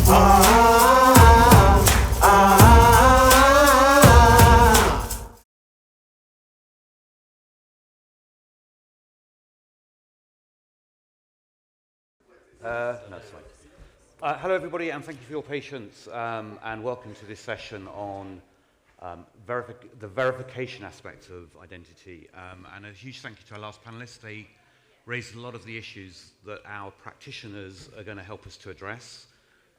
No, it's fine. Hello, everybody, and thank you for your patience, and welcome to this session on the verification aspects of identity. And a huge thank you to our last panelists. They raised a lot of the issues that our practitioners are going to help us to address,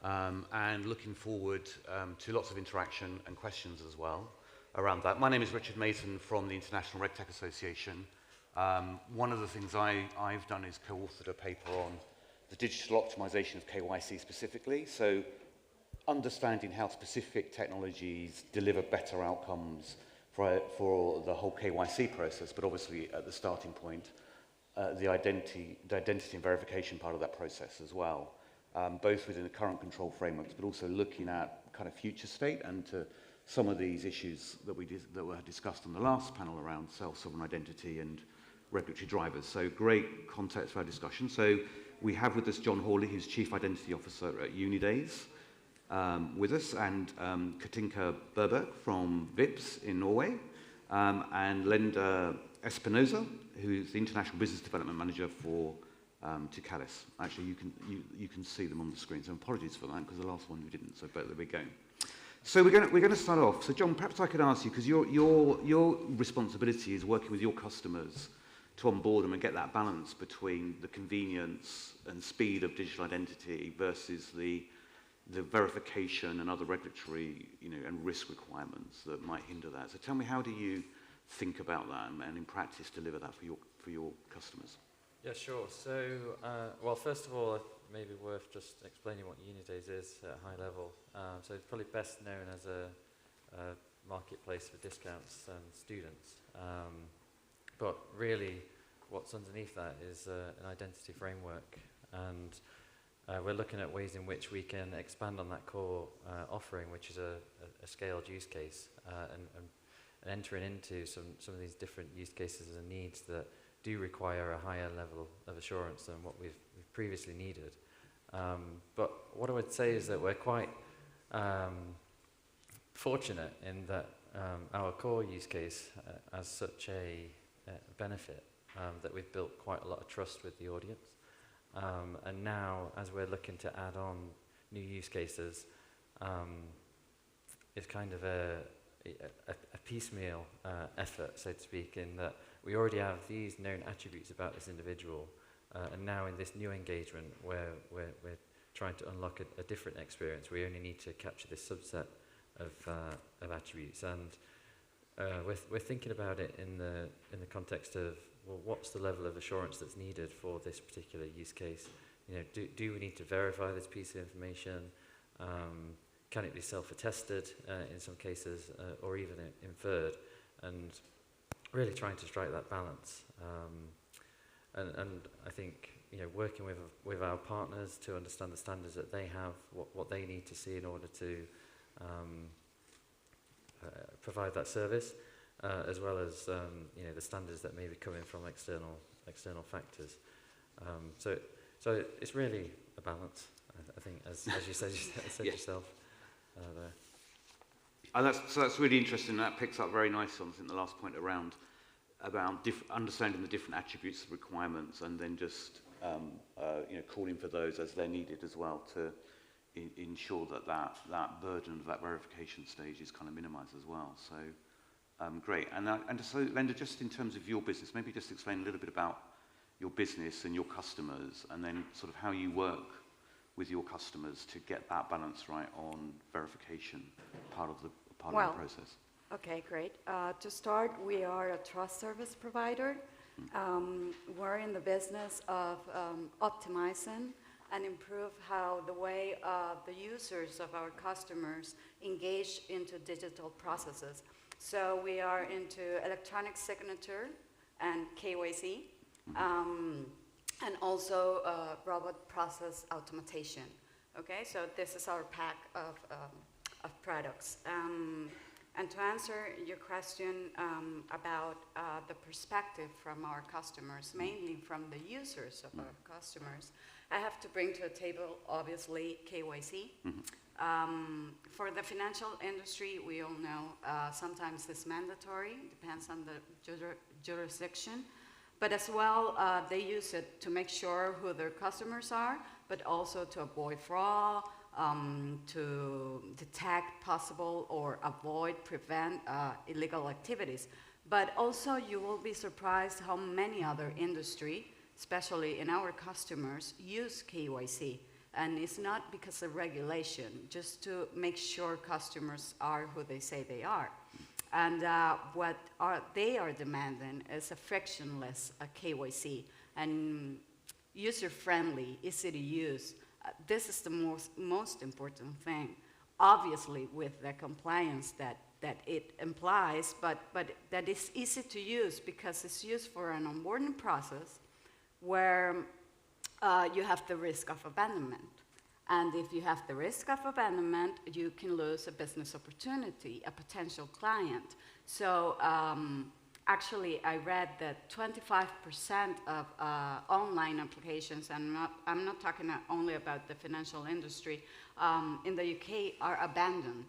and looking forward to lots of interaction and questions as well around that. My name is Richard Maton from the International RegTech Association. One of the things I've done is co-authored a paper on the digital optimization of KYC specifically, so understanding how specific technologies deliver better outcomes for the whole KYC process, but obviously at the starting point, the identity and verification part of that process as well, both within the current control frameworks, but also looking at kind of future state and to some of these issues that were discussed on the last panel around self-sovereign identity and regulatory drivers. So great context for our discussion. So we have with us John Hawley, who's Chief Identity Officer at UNIDAYS, with us, and Katinka Brurberg from VIPS in Norway, and Lendha Espinosa, who's the International Business Development Manager for Tecalis. Actually, you can see them on the screen, so apologies for that, because the last one we didn't, so but there we go. So we're going to start off. So John, perhaps I could ask you, because your responsibility is working with your customers to onboard them and get that balance between the convenience and speed of digital identity versus the verification and other regulatory, and risk requirements that might hinder that. So tell me, how do you think about that and in practice deliver that for your customers? Yeah, sure. So, well, first of all, it may be worth just explaining what UNIDAYS is at a high level. So it's probably best known as a marketplace for discounts and students. But really, what's underneath that is an identity framework, and we're looking at ways in which we can expand on that core offering, which is a scaled use case, and entering into some of these different use cases and needs that do require a higher level of assurance than what we've previously needed. But what I would say is that we're quite fortunate in that our core use case has such a benefit that we've built quite a lot of trust with the audience. And now, as we're looking to add on new use cases, it's kind of a piecemeal effort, so to speak, in that we already have these known attributes about this individual, and now in this new engagement where we're trying to unlock a different experience, we only need to capture this subset of attributes. And we're thinking about it in the context of, well, what's the level of assurance that's needed for this particular use case? Do we need to verify this piece of information? Can it be self-attested in some cases, or even inferred? And really trying to strike that balance. And I think working with our partners to understand the standards that they have, what they need to see in order to provide that service, as well as the standards that may be coming from external factors. So it's really a balance, I think, as you said yeah. yourself there. And that's really interesting. That picks up very nicely on, I think, the last point around understanding the different attributes of requirements, and then just calling for those as they're needed as well to ensure that burden of that verification stage is kind of minimized as well. So great. And so, Lendha, just in terms of your business, maybe just explain a little bit about your business and your customers, and then sort of how you work with your customers to get that balance right on verification part of the process. Okay, great. To start, we are a trust service provider. We're in the business of optimizing and improve how the way the users of our customers engage into digital processes. So we are into electronic signature and KYC, and also robot process automation. Okay, so this is our pack of products. And to answer your question about the perspective from our customers, mainly from the users of our customers, I have to bring to the table, obviously, KYC. For the financial industry, we all know sometimes it's mandatory, depends on the jurisdiction, but as well, they use it to make sure who their customers are, but also to avoid fraud, to detect possible or avoid, prevent illegal activities. But also you will be surprised how many other industry, especially in our customers, use KYC. And it's not because of regulation, just to make sure customers are who they say they are. And what they are demanding is a frictionless KYC and user-friendly, easy to use. This is the most important thing, obviously with the compliance that it implies, but that is easy to use because it's used for an onboarding process where you have the risk of abandonment. And if you have the risk of abandonment, you can lose a business opportunity, a potential client. So actually, I read that 25% of online applications, and I'm not talking only about the financial industry, in the UK are abandoned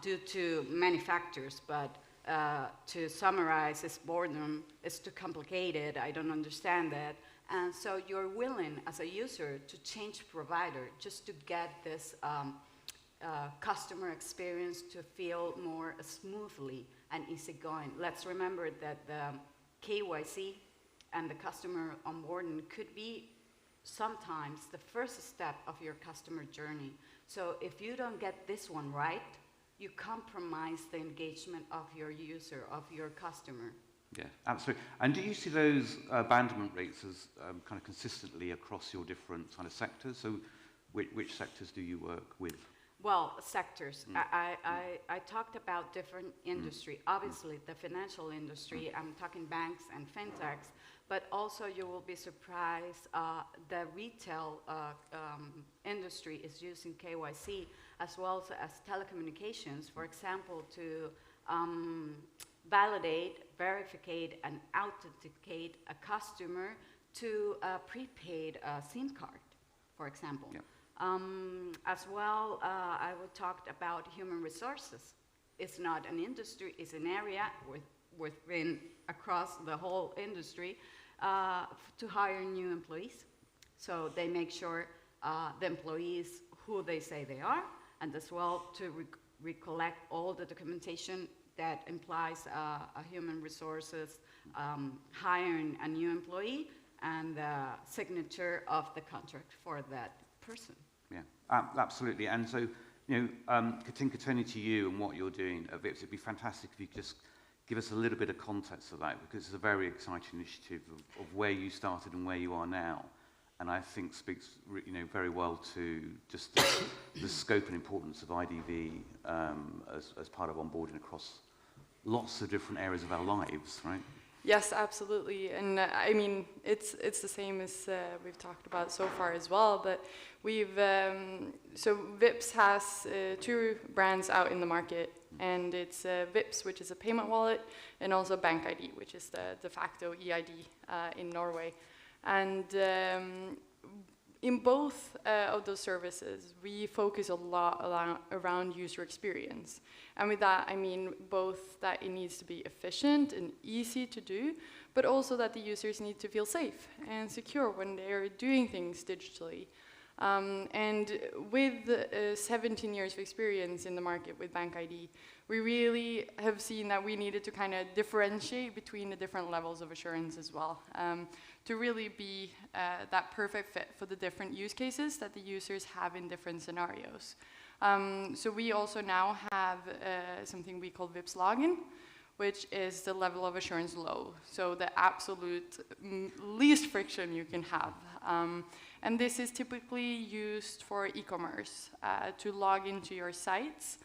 due to many factors. But to summarize, it's boredom, it's too complicated, I don't understand that. And so you're willing, as a user, to change provider just to get this customer experience to feel more smoothly and easygoing. Let's remember that the KYC and the customer onboarding could be sometimes the first step of your customer journey. So if you don't get this one right, you compromise the engagement of your user, of your customer. Yeah, absolutely. And do you see those abandonment rates as kind of consistently across your different kind of sectors? So which sectors do you work with? Well, sectors. I talked about different industry. Obviously, the financial industry, I'm talking banks and fintechs, but also you will be surprised, the retail industry is using KYC as well as telecommunications, for example, to validate, verify, and authenticate a customer to a prepaid SIM card, for example. Yep. As well, I will talk about human resources. It's not an industry, it's an area within across the whole industry to hire new employees. So they make sure the employees who they say they are, and as well to recollect all the documentation that implies a human resources hiring a new employee and the signature of the contract for that person. Yeah, absolutely. And so, Katinka, turning to you and what you're doing at VIPS, it'd be fantastic if you could just give us a little bit of context of that, because it's a very exciting initiative of where you started and where you are now. And I think speaks, very well to just the scope and importance of IDV as part of onboarding across lots of different areas of our lives, right? Yes, absolutely. And I mean, it's the same as we've talked about so far as well, but we've, so VIPS has two brands out in the market, and it's VIPS, which is a payment wallet, and also Bank ID, which is the de facto EID in Norway. And in both of those services, we focus a lot around user experience. And with that, I mean both that it needs to be efficient and easy to do, but also that the users need to feel safe and secure when they're doing things digitally. And with 17 years of experience in the market with Bank ID, we really have seen that we needed to kind of differentiate between the different levels of assurance as well, to really be that perfect fit for the different use cases that the users have in different scenarios. So we also now have something we call VIPS login, which is the level of assurance low, so the absolute least friction you can have. And this is typically used for e-commerce to log into your sites.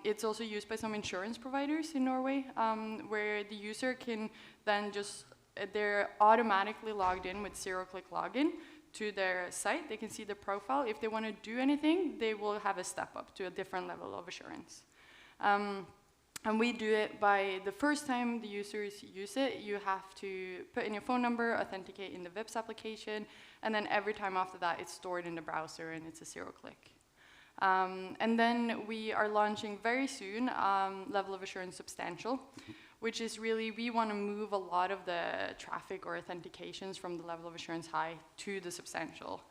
It's also used by some insurance providers in Norway, where the user can then just, they're automatically logged in with zero-click login to their site. They can see the profile. If they want to do anything, they will have a step up to a different level of assurance. And we do it by the first time the users use it, you have to put in your phone number, authenticate in the VIPS application, and then every time after that, it's stored in the browser and it's a 0-click. And then we are launching very soon Level of Assurance Substantial, which is really, we want to move a lot of the traffic or authentications from the Level of Assurance High to the Substantial.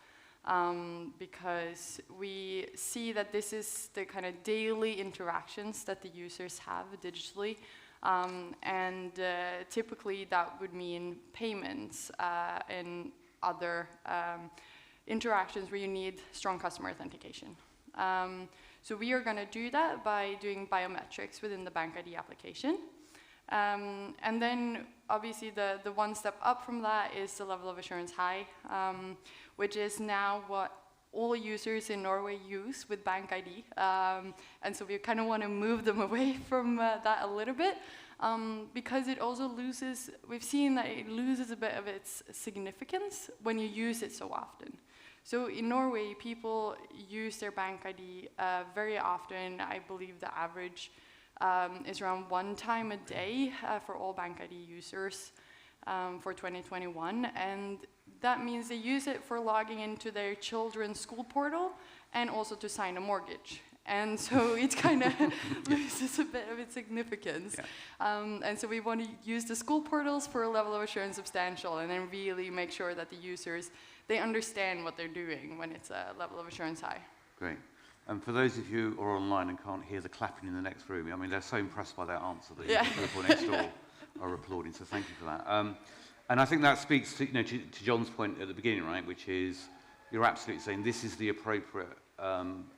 Because we see that this is the kind of daily interactions that the users have digitally. And typically that would mean payments and other interactions where you need strong customer authentication. So we are going to do that by doing biometrics within the Bank ID application. And then obviously the one step up from that is the Level of Assurance High, which is now what all users in Norway use with Bank ID. And so we kind of want to move them away from that a little bit, because it also loses, we've seen that it loses a bit of its significance when you use it so often. So in Norway, people use their Bank ID very often. I believe the average is around 1 time a day for all Bank ID users for 2021. And that means they use it for logging into their children's school portal and also to sign a mortgage. And so it kind of loses a bit of its significance. Yeah. And so we want to use the school portals for a Level of Assurance Substantial and then really make sure that the users, they understand what they're doing when it's a Level of Assurance High. Great. And for those of you who are online and can't hear the clapping in the next room, I mean, they're so impressed by that answer that the people next door are applauding, so thank you for that. And I think that speaks to, to John's point at the beginning, right, which is you're absolutely saying this is the appropriate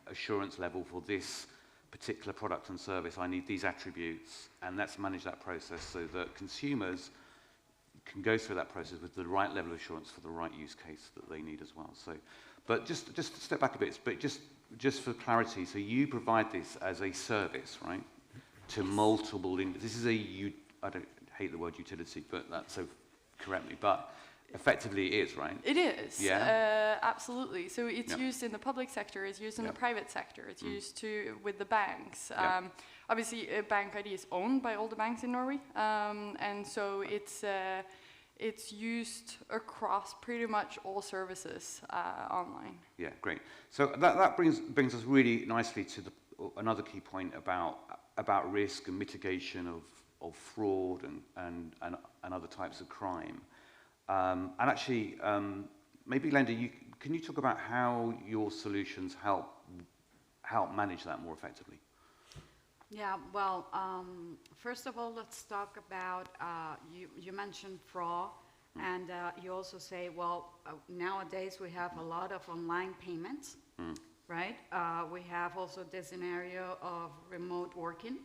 assurance level for this particular product and service. I need these attributes, and let's manage that process so that consumers can go through that process with the right level of assurance for the right use case that they need as well. So, but just to step back a bit, but just for clarity, so you provide this as a service, right, to multiple, this is I don't hate the word utility, but that's so correct me, but effectively it is, right? It is, yeah. Absolutely. So it's used in the public sector, it's used in the private sector, it's used with the banks. Obviously, Bank ID is owned by all the banks in Norway, and so it's used across pretty much all services online. Yeah, great. So that brings us really nicely to another key point about risk and mitigation of fraud and other types of crime. And actually, maybe Lendha, can you talk about how your solutions help manage that more effectively? Yeah, well, first of all, let's talk about, you mentioned fraud, and you also say, well, nowadays we have a lot of online payments, right? We have also this scenario of remote working,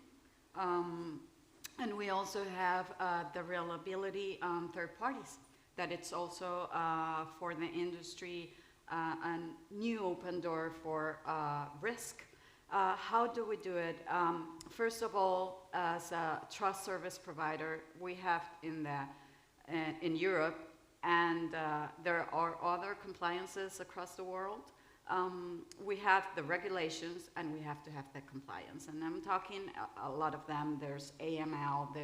and we also have the reliability on third parties, that it's also for the industry a new open door for risk. How do we do it? First of all, as a trust service provider, we have in Europe, and there are other compliances across the world. We have the regulations, and we have to have the compliance. And I'm talking a lot of them. There's AML,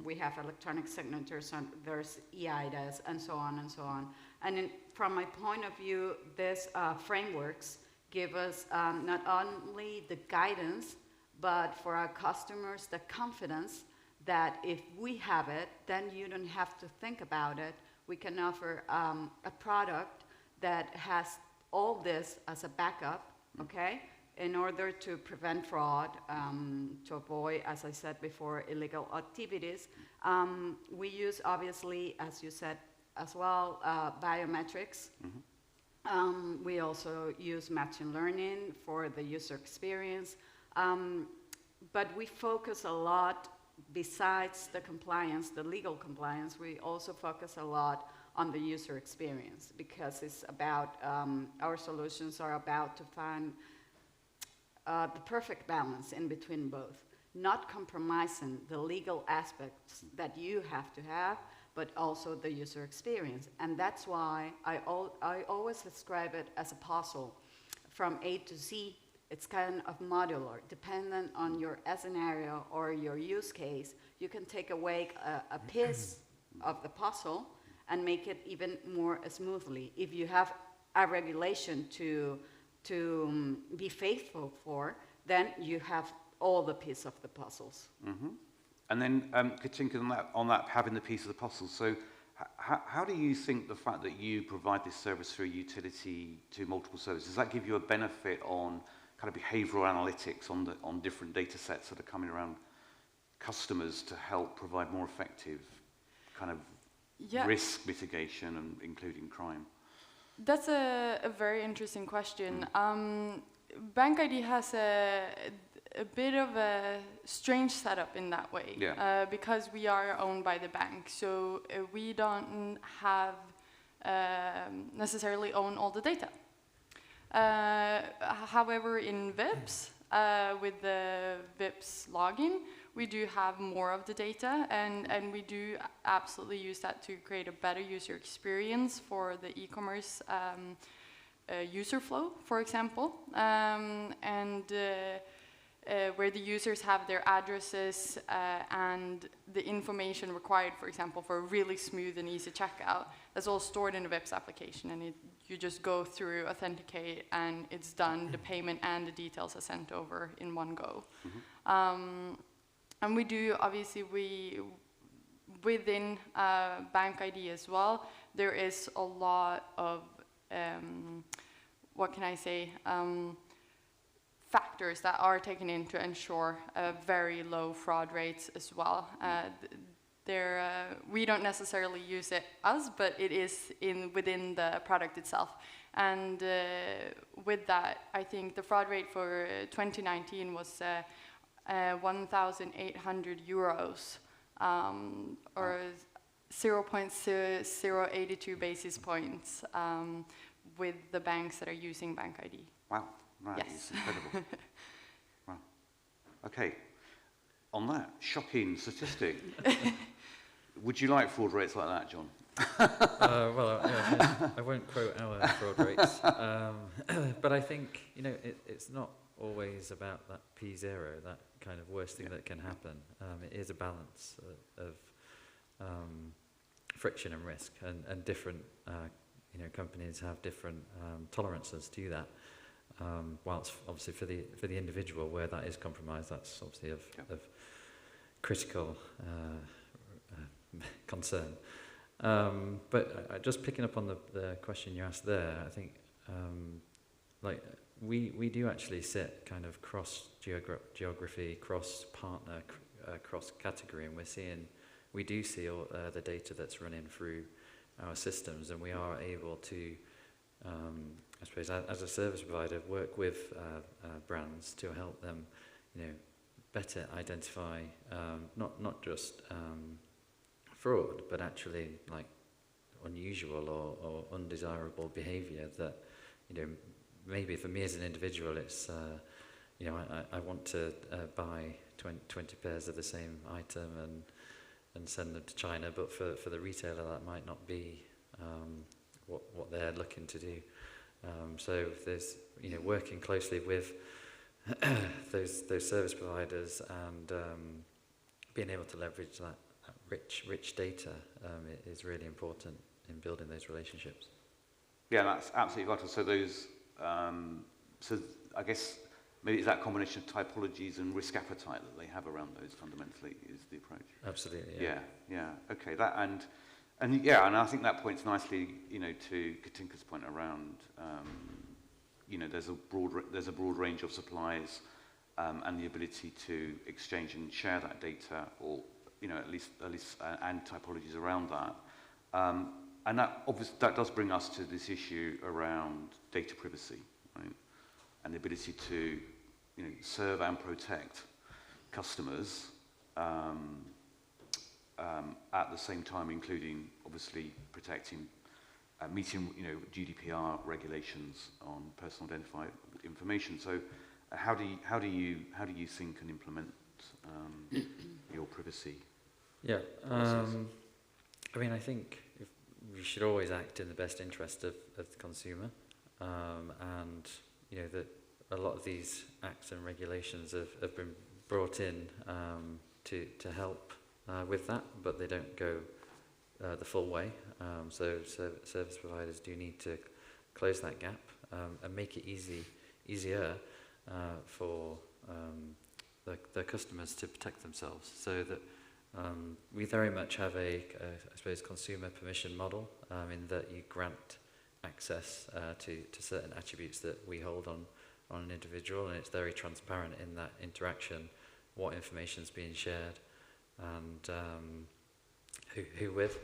we have electronic signatures, and there's UNIDAYS, and so on and so on. And from my point of view, these frameworks give us not only the guidance, but for our customers, the confidence that if we have it, then you don't have to think about it. We can offer a product that has all this as a backup, okay, in order to prevent fraud, to avoid, as I said before, illegal activities. We use, obviously, as you said as well, biometrics. We also use machine learning for the user experience, but we focus a lot, besides the compliance, the legal compliance, we also focus a lot on the user experience, because it's about, our solutions are about to find the perfect balance in between both, not compromising the legal aspects that you have to have, but also the user experience. And that's why I always describe it as a puzzle from A to Z, it's kind of modular. Dependent on your scenario or your use case, you can take away a piece of the puzzle and make it even more smoothly. If you have a regulation to be faithful for, then you have all the piece of the puzzles. Mm-hmm. And then, Katinka, on that having the piece of the puzzle, so how do you think the fact that you provide this service through utility to multiple services, does that give you a benefit on kind of behavioral analytics on different data sets that are coming around customers to help provide more effective kind of risk mitigation, and including crime? That's a very interesting question. Bank ID has a bit of a strange setup in that way, because we are owned by the bank, so we don't have necessarily own all the data. However, in VIPS, with the VIPS login, we do have more of the data, and we do absolutely use that to create a better user experience for the e-commerce user flow, for example, where the users have their addresses and the information required, for example, for a really smooth and easy checkout. That's all stored in a VIPS application, and you just go through, authenticate, and it's done. The payment and the details are sent over in one go. Mm-hmm. And we do, obviously, within Bank ID as well, there is a lot of, what can I say, factors that are taken in to ensure very low fraud rates as well. We don't necessarily use it but it is within the product itself. And with that, I think the fraud rate for 2019 was 1,800 euros, or 0.082 basis points with the banks that are using Bank ID. Wow. Right, yes. It's incredible. Wow. Okay, on that shocking statistic, would you like fraud rates like that, John? Well, I won't quote our fraud rates, but I think, it's not always about that P0, that kind of worst thing that can happen. It is a balance of friction and risk, and different companies have different tolerances to that. Whilst obviously for the individual where that is compromised, that's obviously of critical concern. But just picking up on the question you asked there, I think we do actually sit kind of cross geography, cross partner, cross category, and we do see all the data that's running through our systems, and we are able to, I suppose, as a service provider, work with brands to help them, better identify not just fraud, but actually like unusual or undesirable behaviour that, maybe for me as an individual, it's I want to buy 20 pairs of the same item and send them to China, but for the retailer that might not be what they're looking to do. So there's working closely with those service providers and being able to leverage that rich data is really important in building those relationships. Yeah, that's absolutely vital. So those, so I guess maybe it's that combination of typologies and risk appetite that they have around those fundamentally is the approach. Absolutely. Yeah. Okay. That and I think that points nicely, to Katinka's point around, there's a broad range of suppliers, and the ability to exchange and share that data, or at least and typologies around that, and that does bring us to this issue around data privacy, right? And the ability to serve and protect customers. At the same time, including obviously protecting, meeting GDPR regulations on personal identified information. So, how do you think and implement your privacy? Yeah, I think we should always act in the best interest of the consumer, and that a lot of these acts and regulations have been brought in to help with that, but they don't go the full way. So service providers do need to close that gap and make it easier for the customers to protect themselves. So that we very much have I suppose, consumer permission model in that you grant access to certain attributes that we hold on an individual, and it's very transparent in that interaction, what information is being shared, and who with.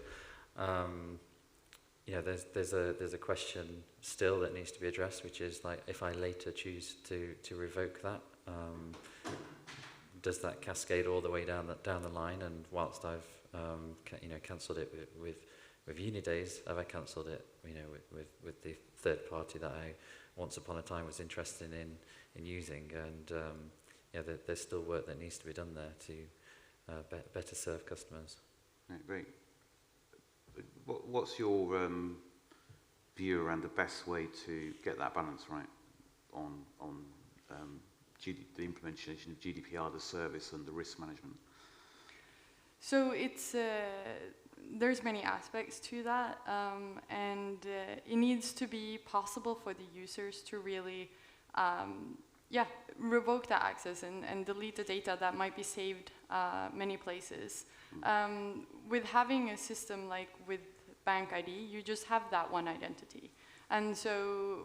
There's a question still that needs to be addressed, which is like, if I later choose to revoke that, does that cascade all the way down the line? And whilst I've cancelled it with UNIDAYS, have I cancelled it with the third party that I once upon a time was interested in using? And there's still work that needs to be done there to better serve customers. Right, great. What's your view around the best way to get that balance right on the implementation of GDPR, the service, and the risk management? So there's many aspects to that, and it needs to be possible for the users to really revoke that access and delete the data that might be saved many places. With having a system like with Bank ID, you just have that one identity. And so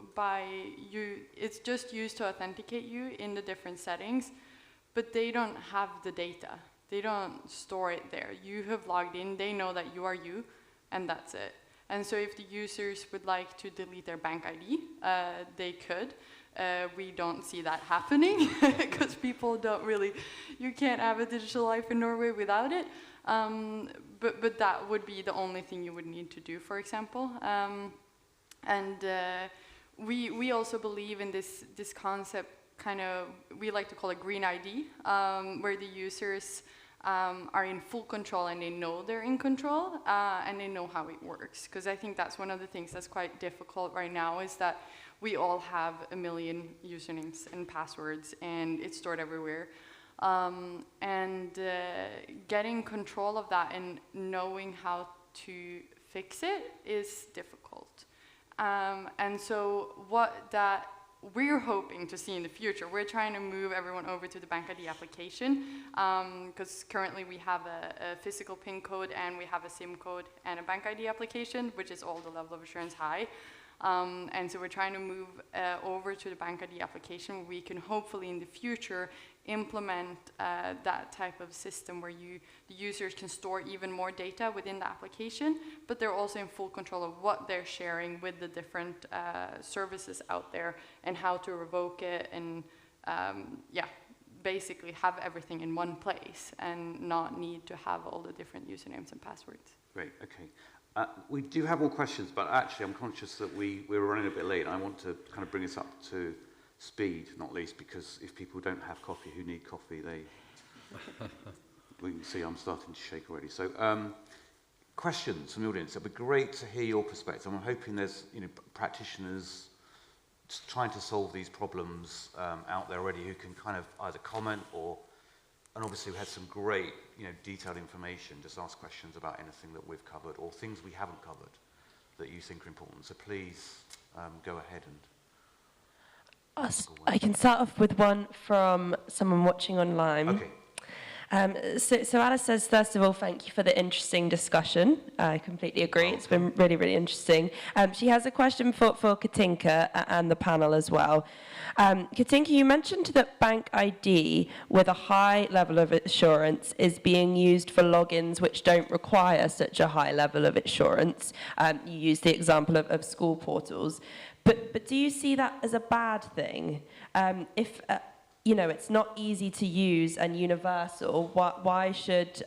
it's just used to authenticate you in the different settings, but they don't have the data. They don't store it there. You have logged in, they know that you are you, and that's it. And so if the users would like to delete their Bank ID, they could. We don't see that happening because people don't really, you can't have a digital life in Norway without it. But that would be the only thing you would need to do, for example. We also believe in this concept, we like to call it green ID, where the users are in full control and they know they're in control and they know how it works. Because I think that's one of the things that's quite difficult right now, is that we all have a million usernames and passwords and it's stored everywhere. Getting control of that and knowing how to fix it is difficult. And so what we're hoping to see in the future, we're trying to move everyone over to the Bank ID application, because currently we have a physical PIN code and we have a SIM code and a Bank ID application, which is all the level of assurance high. And so we're trying to move over to the Bank ID application, where we can hopefully in the future implement that type of system where the users can store even more data within the application, but they're also in full control of what they're sharing with the different services out there and how to revoke it, and basically have everything in one place and not need to have all the different usernames and passwords. Great, okay. We do have more questions, but actually I'm conscious that we're running a bit late, and I want to kind of bring us up to speed, not least because if people don't have coffee, who need coffee, we can see I'm starting to shake already. So questions from the audience. It'd be great to hear your perspective. I'm hoping there's practitioners trying to solve these problems out there already who can kind of either comment and obviously we had some great detailed information. Just ask questions about anything that we've covered or things we haven't covered that you think are important. So please go ahead and I can start off with one from someone watching online. Okay. So Alice says, first of all, thank you for the interesting discussion. I completely agree. It's been really, really interesting. She has a question for Katinka and the panel as well. Katinka, you mentioned that Bank ID with a high level of assurance is being used for logins which don't require such a high level of assurance. You used the example of school portals. But do you see that as a bad thing? If it's not easy to use and universal, why should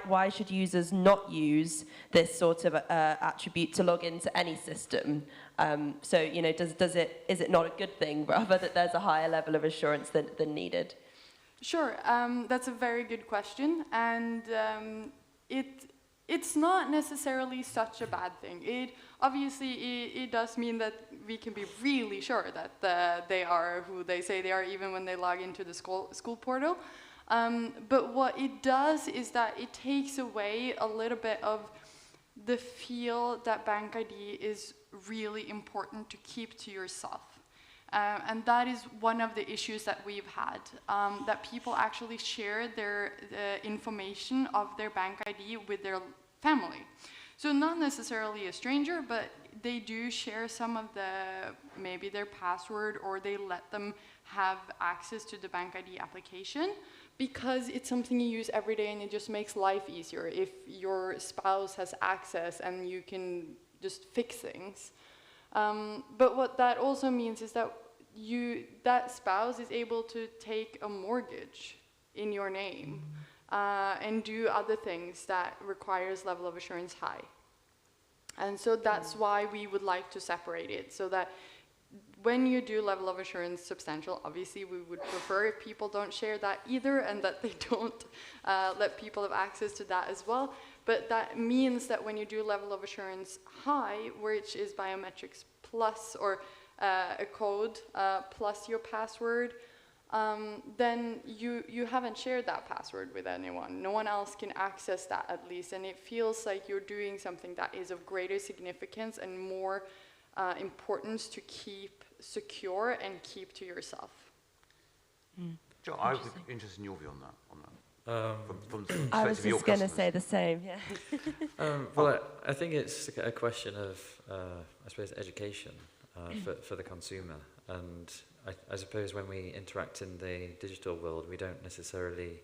why should users not use this sort of attribute to log into any system? Is it not a good thing, rather, that there's a higher level of assurance than needed? it's not necessarily such a bad thing. It does mean that we can be really sure that they are who they say they are, even when they log into the school portal. But what it does is that it takes away a little bit of the feel that bank ID is really important to keep to yourself. And that is one of the issues that we've had, that people actually share their information of their bank ID with their family. So not necessarily a stranger, but they do share some of maybe their password, or they let them have access to the bank ID application, because it's something you use every day and it just makes life easier if your spouse has access and you can just fix things. But what that also means is that that spouse is able to take a mortgage in your name and do other things that requires level of assurance high. And so that's why we would like to separate it, so that when you do level of assurance substantial, obviously we would prefer if people don't share that either, and that they don't let people have access to that as well. But that means that when you do level of assurance high, which is biometrics plus, or a code plus your password, then you haven't shared that password with anyone. No one else can access that, at least, and it feels like you're doing something that is of greater significance and more importance to keep secure and keep to yourself. Joe, I would be interested in your view on that. From the I was perspective of your just going to customers. say the same, yeah. Well, I think it's a question of, I suppose, education for the consumer. And I suppose when we interact in the digital world, we don't necessarily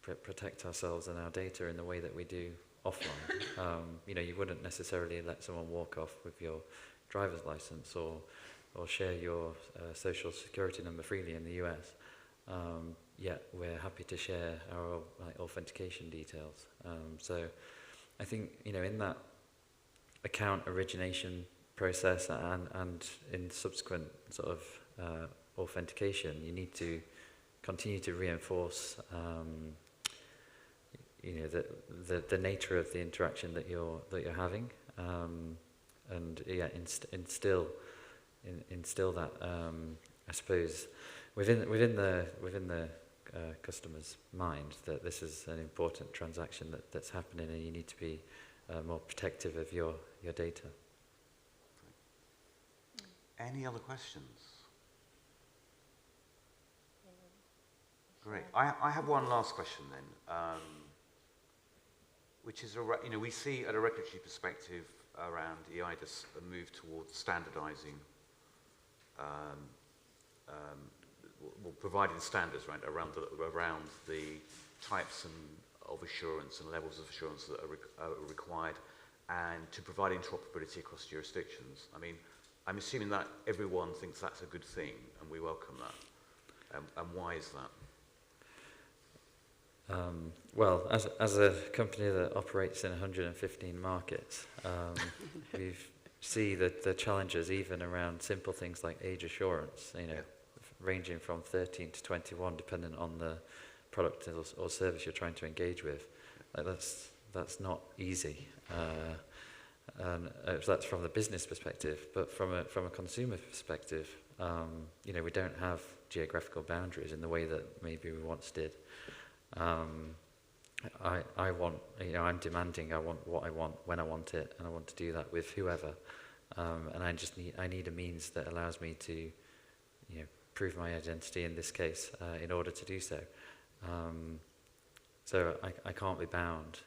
protect ourselves and our data in the way that we do offline. You wouldn't necessarily let someone walk off with your driver's license or share your social security number freely in the US. Yet we're happy to share our authentication details. So I think, in that account origination process and in subsequent sort of authentication, you need to continue to reinforce the nature of the interaction that you're having, and instill that, I suppose, within the customer's mind, that this is an important transaction that's happening, and you need to be more protective of your data. Any other questions? Great. I have one last question then, which is, we see at a regulatory perspective around UNIDAYS a move towards standardizing, providing standards, right, around the types of assurance and levels of assurance that are required, and to provide interoperability across jurisdictions. I mean, I'm assuming that everyone thinks that's a good thing, and we welcome that. And why is that? Well, as a company that operates in 115 markets, we see the challenges even around simple things like age assurance, ranging from 13 to 21, depending on the product or service you're trying to engage with. That's not easy. And that's from the business perspective, but from a consumer perspective, we don't have geographical boundaries in the way that maybe we once did. I want, I'm demanding. I want what I want when I want it, and I want to do that with whoever. And I need a means that allows me to, prove my identity in this case in order to do so. So I can't be bound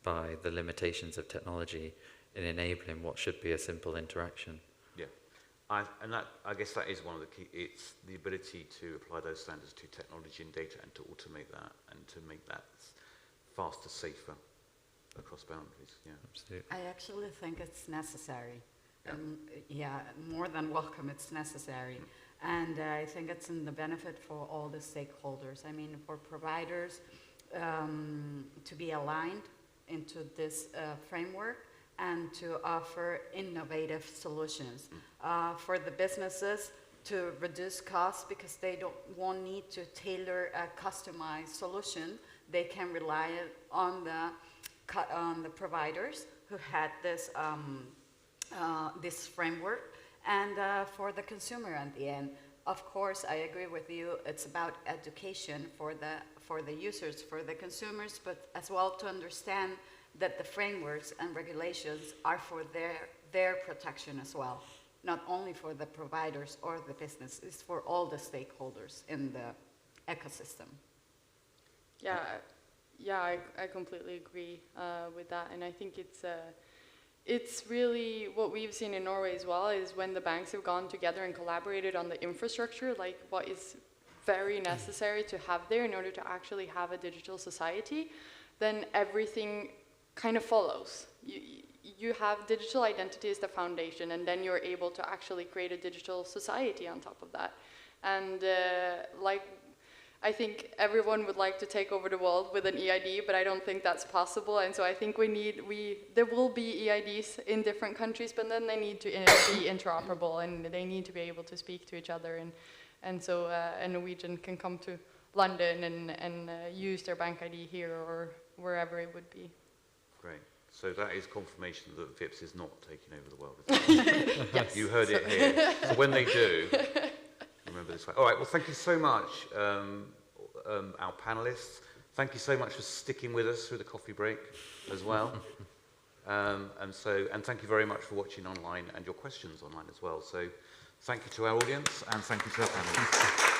by the limitations of technology in enabling what should be a simple interaction. Yeah, and I guess that is one of the key. It's the ability to apply those standards to technology and data, and to automate that, and to make that faster, safer across boundaries. Yeah, absolutely. I actually think it's necessary. Yeah. More than welcome. It's necessary. And I think it's in the benefit for all the stakeholders. I mean, for providers to be aligned into this framework and to offer innovative solutions. For the businesses to reduce costs, because they won't need to tailor a customized solution. They can rely on the cut on the providers who had this, this framework, and for the consumer at the end. Of course, I agree with you, it's about education for the users, for the consumers, but as well to understand that the frameworks and regulations are for their protection as well, not only for the providers or the business, it's for all the stakeholders in the ecosystem. Yeah, I completely agree with that, and I think it's really what we've seen in Norway as well is when the banks have gone together and collaborated on the infrastructure, like what is very necessary to have there in order to actually have a digital society, then everything kind of follows. You have digital identity as the foundation, and then you're able to actually create a digital society on top of that. And like, I think everyone would like to take over the world with an EID, but I don't think that's possible. And so I think there will be EIDs in different countries, but then they need to be interoperable, and they need to be able to speak to each other. And so a Norwegian can come to London and use their bank ID here or wherever it would be. Great. So that is confirmation that VIPS is not taking over the world. Isn't it? Yes. You heard it here. So when they do, remember this way. All right, well, thank you so much, our panelists. Thank you so much for sticking with us through the coffee break as well. And thank you very much for watching online and your questions online as well. So thank you to our audience, and thank you to our panelists.